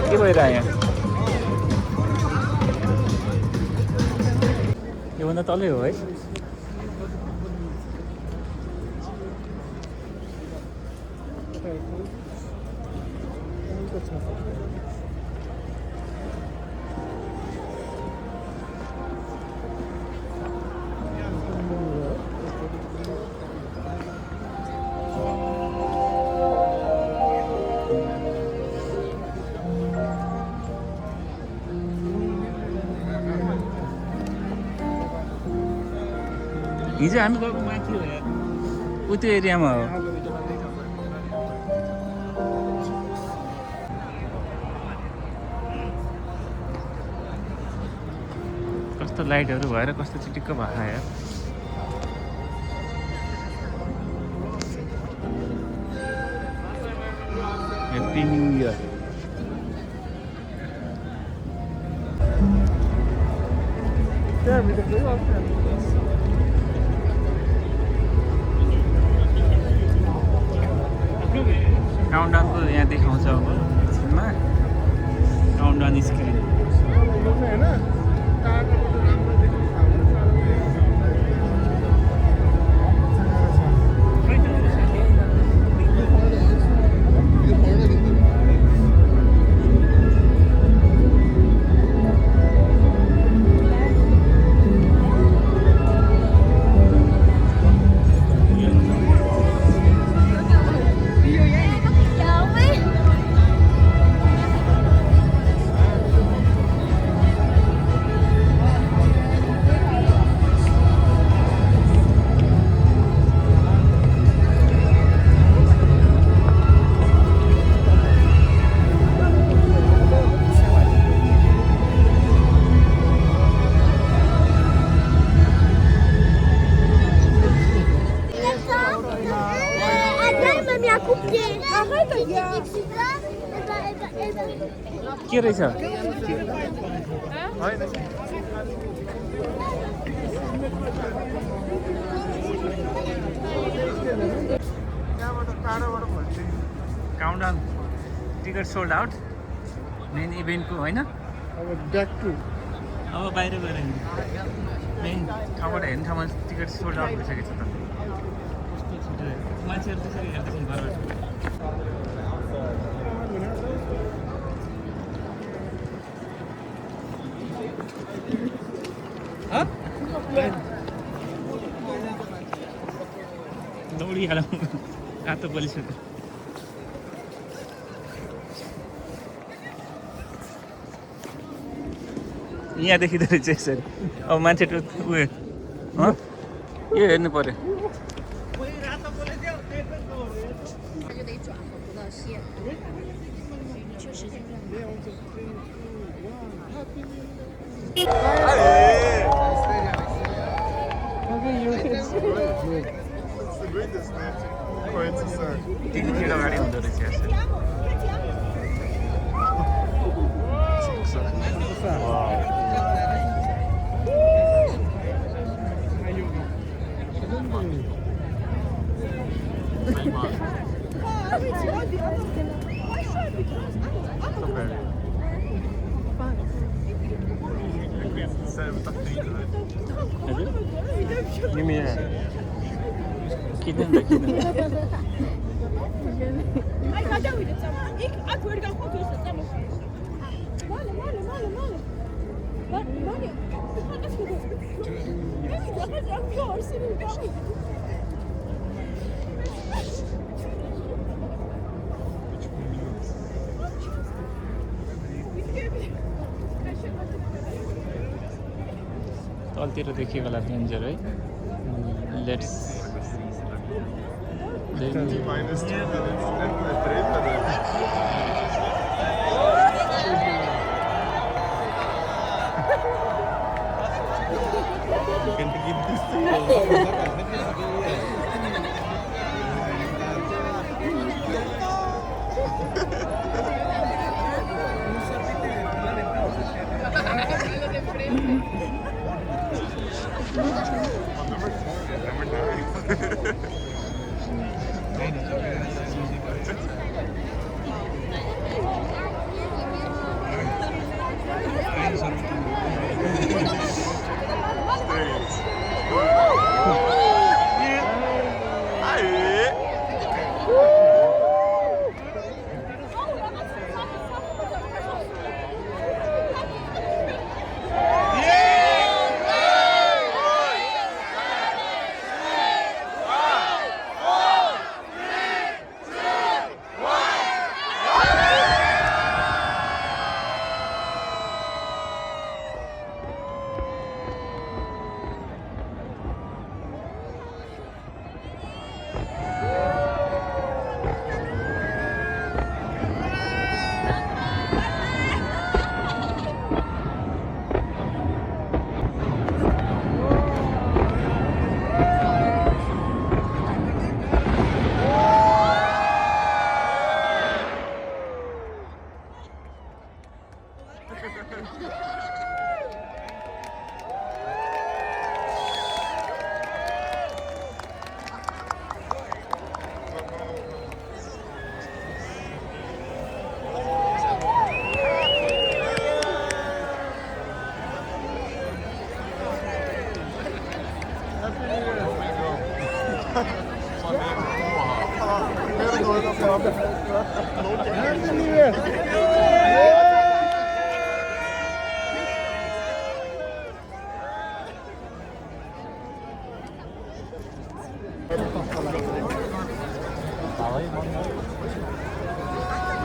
के भइरह्यो यहाँ योभन्दा तलै हो है हिजो हामी गएको माथि हो यार उ त्यो एरियामा हो कस्तो लाइटहरू भएर कस्तो चिटिक्क भएको यार ह्याप्पी न्यू इयर काउन्टडाउनको यहाँ देखाउँछ अब एकछिनमा काउन्टडाउन स्क्रिन के रहेछ countdown ticket sold out main इभेन्टको होइन अब बाहिर गएर मेन ठाउँबाट हेर्ने ठाउँमा टिकट सोल्ड आउट भइसकेको छ त मान्छेहरू त्यसरी हेर्दैछन् घरबाट दौडिहालौँ रातो पोलिसहरू यहाँ देखिँदो रहेछ यसरी अब मान्छे उयो यो हेर्नु पर्यो टिकट अगाडि हुँदो रहेछ यसरी तलतिर देखियो होला डेन्जर है लेट्स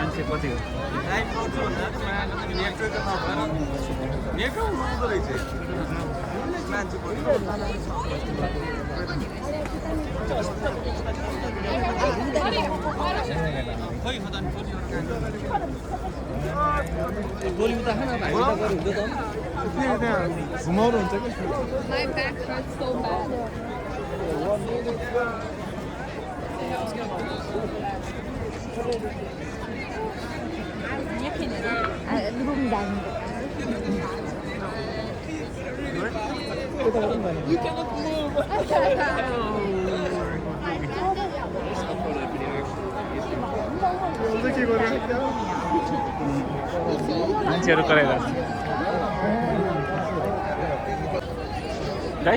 मान्छे कति हो घुमाउनु हुन्छ कि My back hurts so bad. You cannot move. के गरिरहेको मान्छेहरू कराइरहेको छ है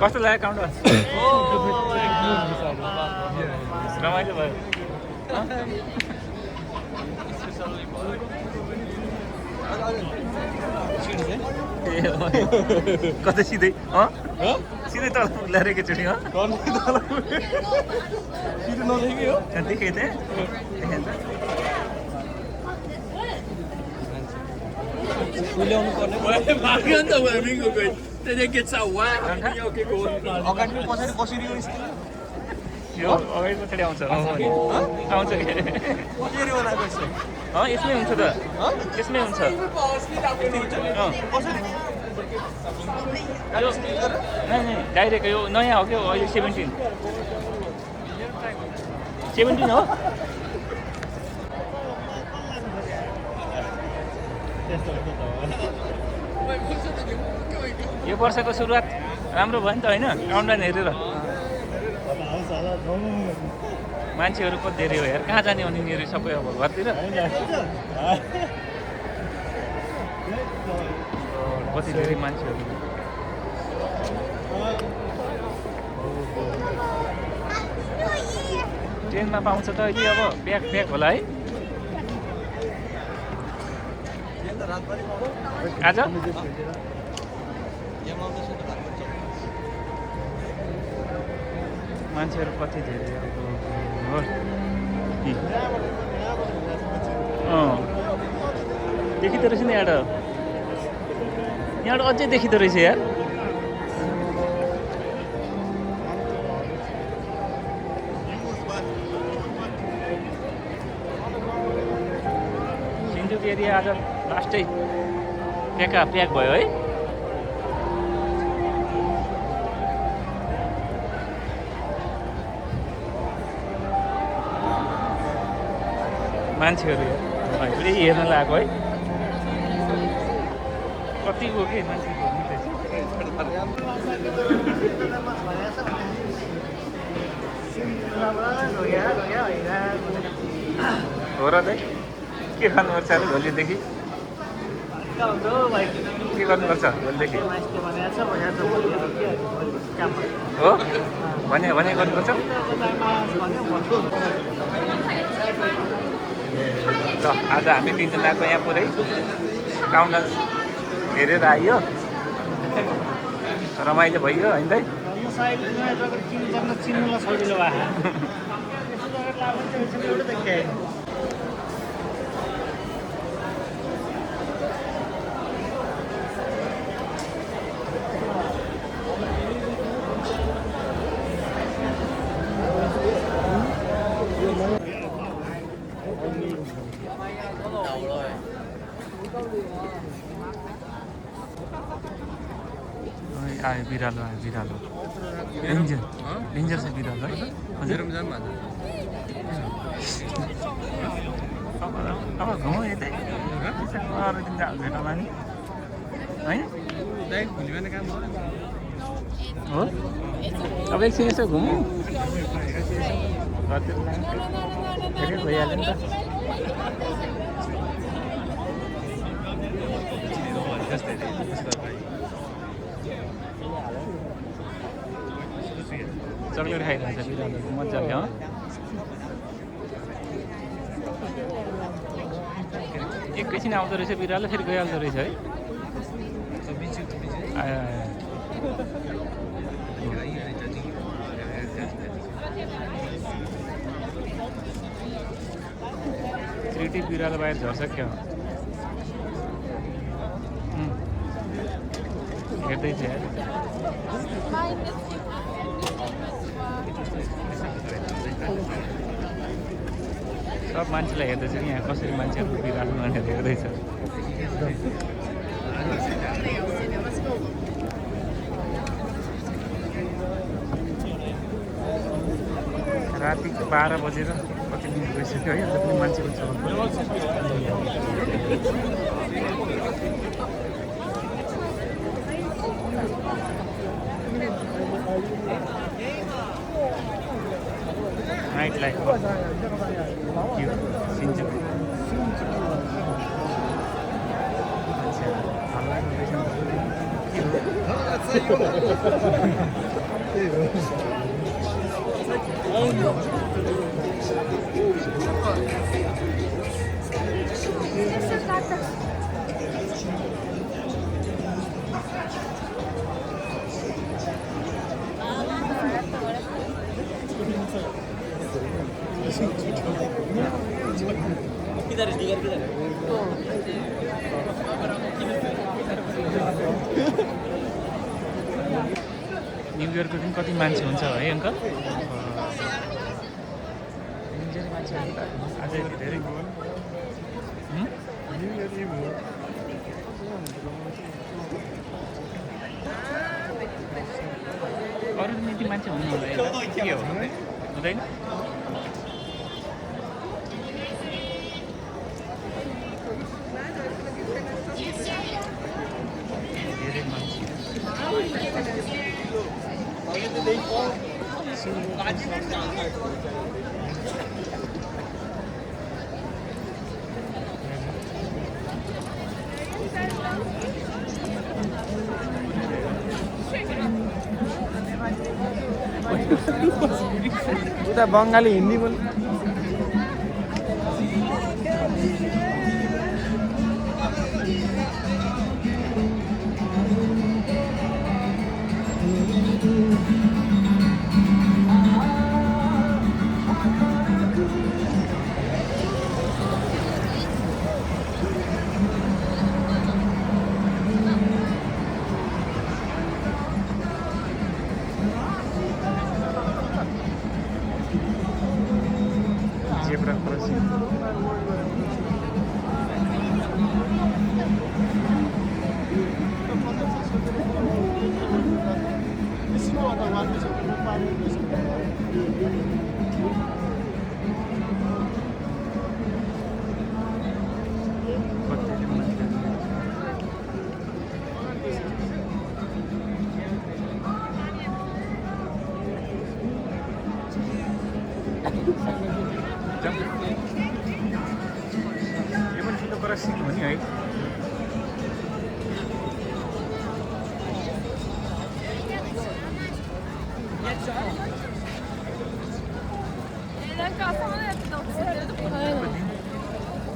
कस्तो लाग्यो काउन्टर रमाइलो भयो कतै सिधै सिधै तल पुग्ला रे एकैचोटि देखेँ थिएँ पछाडि कसरी यो अगाडि पछाडि आउँछ आउँछ यसमै हुन्छ त यसमै हुन्छ डाइरेक्ट यो नयाँ हो क्या अहिले 17 हो यो वर्षको सुरुवात राम्रो भयो नि त होइन काउन्टडाउन हेरेर मान्छेहरू कति धेरै हो यार कहाँ जाने उनीहरू सबै अब घरतिर कति धेरै मान्छेहरू ट्रेनमा पाउँछ त अहिले अब प्याक प्याक होला है आज मान्छेहरू कति धेरै हो देखिँदो रहेछ नि यहाँबाट अझै देखिँदो रहेछ यार सिन्धुली एरिया आज लास्टै प्याक भयो है मान्छेहरू अहिले हेर्न लागेको है कति हो कि मान्छेहरू हो र दाइ के खानुपर्छ अरे भोलिदेखि के गर्नुपर्छ भोलिदेखि हो भने गर्नुपर्छ ल आज हामी तिनजनाको यहाँ पुरै काउन्टर हेरेर आइयो रमाइलो भइयो होइन दाइ चिन्नुलाई सजिलो भयो आयो बिरालो डेन्जर छ बिरालो है हजुर अब घुमौँ यतै अरू दिन भेटौँला नि है हो अब एकछिन यसो घुमौँ घरतिर फेरि भइहाल्यो नि त चक्लेट खाइरहेको छ बिरालोको मजाले हो एकैछिन आउँदो रहेछ बिरालो फेरि गइहाल्दो रहेछ है आयो त्रिटी बिरालो बाहिर झर्छ क्या हेर्दै थियो सब मान्छेलाई हेर्दैछ कि यहाँ कसरी मान्छेहरू बिरालो भनेर हेर्दैछ राति 12 बजेर कति मिनट गइसक्यो है अहिले पनि मान्छेको चलक नाइट लाइफ सिन्चुको न्यु इयरको दिन कति मान्छे हुन्छ है अङ्कल मान्छे अझै धेरै अरू दिन यति मान्छे हुनु हुँदैन के हो हुँदैन धेरै मान्छे उता बङ्गाली हिन्दी बोल zebra crossing crossing हो नि है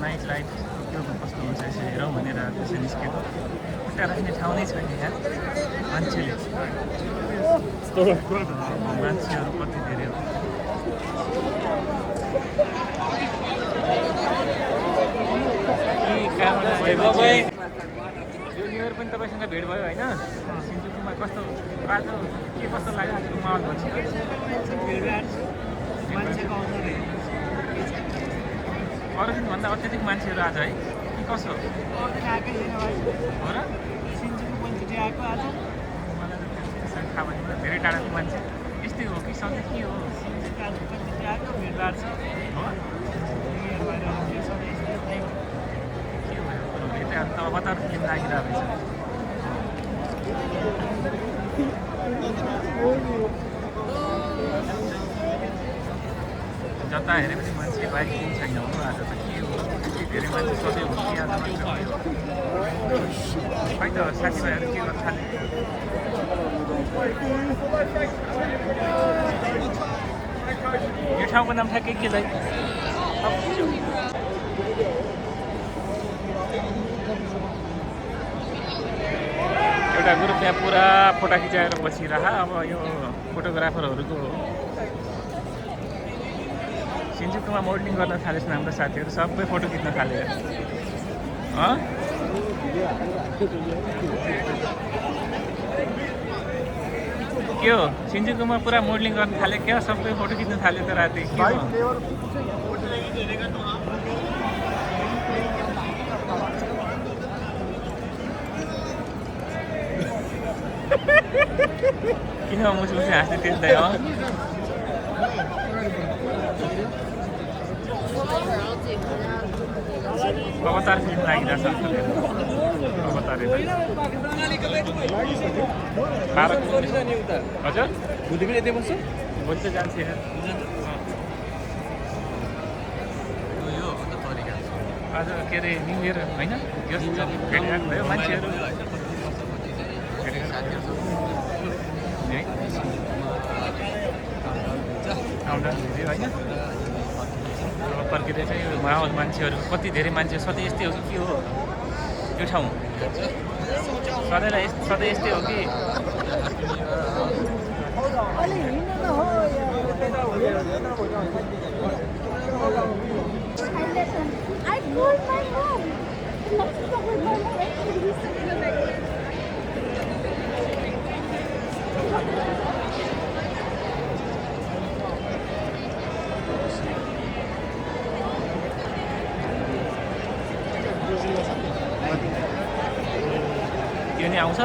नाइट लाइफ टोकियोमा कस्तो हुन्छ यसो हेरौँ भनेर त्यसै निस्केको खुट्टा राख्ने ठाउँ नै छैन यहाँ मान्छेले मान्छेहरू कति धेरै हो यो न्यु इयर पनि तपाईँसँग भेट भयो होइन सिन्जुकुमा कस्तो आज के कस्तो लाग्यो आजको माहौल भन्छ अरू दिनभन्दा अत्याधिक मान्छेहरू आज है कि कसो हो र मलाई थाहा भएन धेरै टाढाको मान्छे यस्तै हो कि सधैँ के हो भिडभाड छ हो के भयो अहिले अन्त अवतार फिल्म लागिरहेको रहेछ जता हेरे पनि मान्छे बाइक किन छैन हो आज त के हो यति धेरै मान्छे सधैँ हो कि आज मात्र भयो खै त साथीभाइहरू के गर्न थाले यो ठाउँको नाम ठ्याक्कै के दाइ एउटा ग्रुप यहाँ पुरा फोटो खिचाएर बसिरह अब यो फोटोग्राफरहरूको सिन्जुकमा मोडलिङ गर्न थालेछन् हाम्रो साथीहरू सबै फोटो खिच्न थाले के हो सिन्जुकमा पुरा मोडलिङ गर्न थाले क्या सबै फोटो खिच्न थाले त राति के हो किन मुसु मुसु हाँस्दै त्यस्तै हो अवतार फिल्म लागिरहेछ अवतार हजुर भोलि पनि यतै बस्छ भोलि त जान्छ आज के अरे न्यु इयर होइन भेटिरहेको भयो मान्छेहरू आउँदा होइन फर्किँदै चाहिँ माहौल मान्छेहरू कति धेरै मान्छे सधैँ यस्तै हो कि के हो यो ठाउँ सधैँ यस्तै हो कि यो नि आउँछ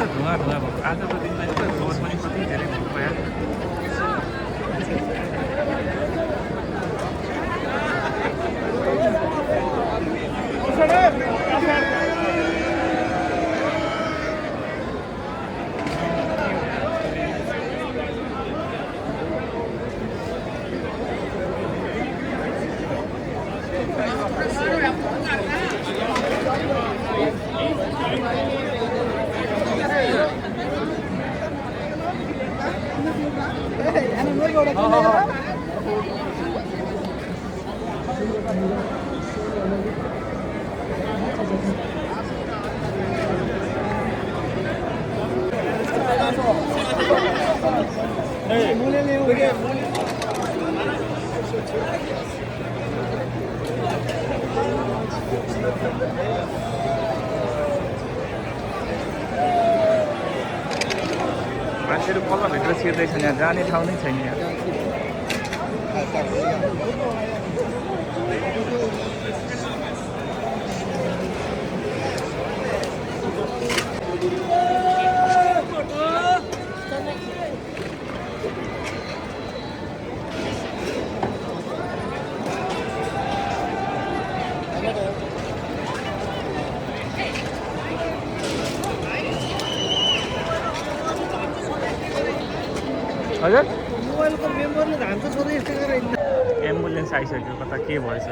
धुवा भएको आजको दिनमा खबर पनि कति धेरै भयो मान्छेहरू पल्लभित्र छिर्दैछन् यहाँ जाने ठाउँ नै छैन यहाँ हजुर मोबाइलको मेम्बरले धान्छ सधैँ यस्तो गरेर एम्बुलेन्स आइसक्यो कता के भएछ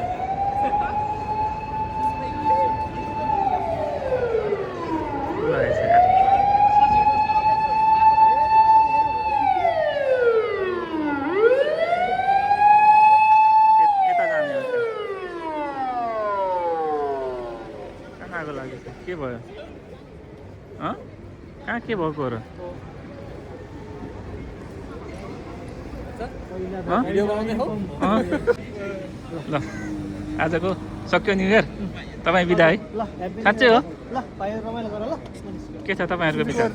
यता जाने कहाँको लागि के भयो कहाँ के भएको र ल आजको सक्यो न्यु इयर तपाईँ बिदा है साँच्चै हो के छ तपाईँहरूको विचार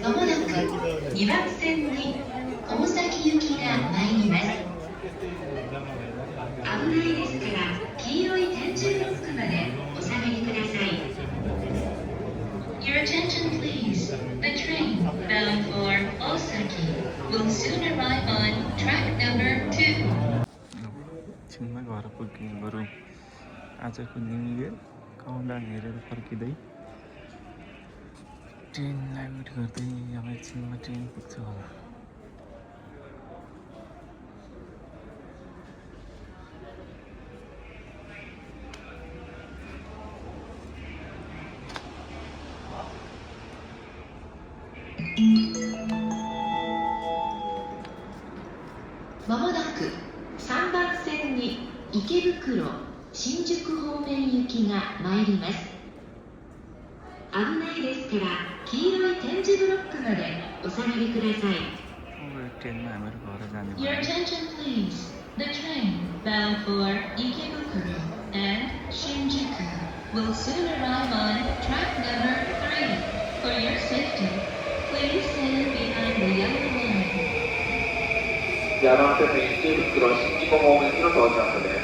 Vamos 2番線に大崎行きが参ります。危ないですから黄色い点字ブロックまでお下がりください。Your attention please. The train bound for Osaki will soon arrive on track number 2. एकछिनमा घर पुग्ने गरौँ। आजको न्यु इयर काउन्टडाउन हेरेर फर्किँदै ट्रेनलाई वेट गर्दै अब एकछिनमा ट्रेन पुग्छ होला।まもなく3番線に池袋、新宿方面行きが参ります。危ないですから黄色い点字ブロックまでお下がりください。ट्रेनमा हामीहरू घर जाने Your attention please. The train bound for Ikebukuro and Shinjuku will soon arrive on track number 3. For your safety, please stand behind the yellow line. 山手線池袋新宿方面行きの到着です。